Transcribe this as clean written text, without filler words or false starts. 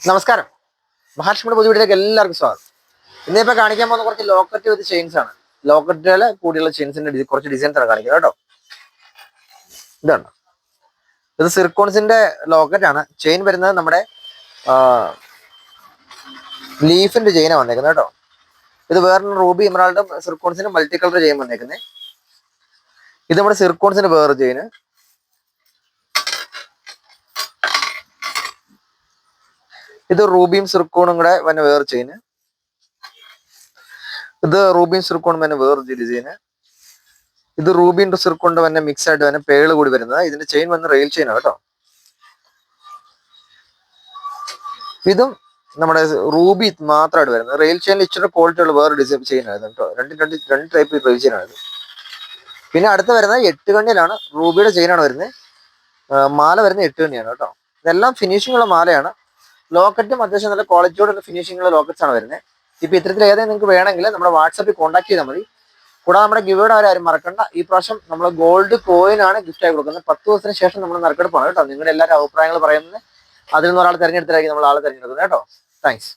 നമസ്കാരം. മഹാലക്ഷ്മിയുടെ പുതിയ വീട്ടിലേക്ക് എല്ലാവർക്കും സ്വാഗതം. ഇന്നിപ്പോൾ കാണിക്കാൻ പോകുന്ന കുറച്ച് ലോക്കറ്റ് വിത്ത് ചെയിൻസ് ആണ്. ലോക്കറ്റുകളെ കൂടിയുള്ള ചെയിൻസിന്റെ കുറച്ച് ഡിസൈൻസ് ആണ് കാണിക്കുന്നത് കേട്ടോ. ഇതാണ്, ഇത് സിർക്കോൺസിന്റെ ലോക്കറ്റ് ആണ്. ചെയിൻ വരുന്നത് നമ്മുടെ ലീഫിന്റെ ചെയിനാണ് വന്നേക്കുന്നത് കേട്ടോ. ഇത് വേറെ റൂബി എമറാൾഡും സിർക്കോൺസിന്റെ മൾട്ടി കളർ ചെയിൻ വന്നേക്കുന്നത്. ഇത് നമ്മുടെ സിർക്കോൺസിന്റെ വേറെ ചെയിന്. ഇത് റൂബിയും സിർക്കോണും കൂടെ വന്നെ വേറെ ചെയിന്. ഇത് റൂബിയും സിർക്കോണും വന്നെ വേറെ ഡിസൈന്. ഇത് റൂബിയും സിർക്കോണിന്റെ വന്നെ മിക്സ് ആയിട്ട് തന്നെ പേള് കൂടി വരുന്നത്. ഇതിന്റെ ചെയിൻ വന്ന് റെയിൽ ചെയിൻ ആണ് കേട്ടോ. ഇതും നമ്മുടെ റൂബി മാത്രമായിട്ട് വരുന്നത്. റെയിൽ ചെയിനിൽ ഇച്ചിരി ക്വാളിറ്റി ഉള്ള വേറെ ഡിസൈൻ ചെയിൻ ആയിരുന്നു കേട്ടോ. രണ്ട് ടൈപ്പ് റെയിൽ ചെയിൻ ആണ്. പിന്നെ അടുത്ത് വരുന്നത് 8 കണ്ണിയിലാണ്. റൂബിയുടെ ചെയിനാണ് വരുന്നത്. മാല വരുന്നത് 8 കണ്ണിയാണ് കേട്ടോ. ഇതെല്ലാം ഫിനിഷിംഗ് ഉള്ള മാലയാണ്. ലോക്കറ്റും അത്യാവശ്യം നല്ല ക്വാളിറ്റിയോടെ ഫിനിഷിംഗ് ഉള്ള ലോക്കറ്റ്സ് ആണ് വരുന്നത്. ഇപ്പൊ ഇത്തരത്തിൽ ഏതെങ്കിലും നിങ്ങൾക്ക് വേണമെങ്കിൽ നമ്മുടെ വാട്സാപ്പിൽ കോൺടാക്ട് ചെയ്താൽ മതി. കൂടാതെ നമ്മുടെ ഗിവയുടെ ആരും മറക്കണ്ട. ഈ പ്രാവശ്യം നമ്മൾ ഗോൾഡ് കോയിൻ ആണ് ഗിഫ്റ്റ് ആയി കൊടുക്കുന്നത്. 10 ദിവസത്തിന് ശേഷം നമ്മൾ നറുക്കെടുപ്പാണ് കേട്ടോ. നിങ്ങളുടെ എല്ലാവരും അഭിപ്രായങ്ങൾ പറയുന്നത് അതിൽ നിന്ന് ഒരാൾ തിരഞ്ഞെടുത്തായിരിക്കും നമ്മൾ ആളെ തിരഞ്ഞെടുക്കുന്നത് കേട്ടോ. താങ്ക്സ്.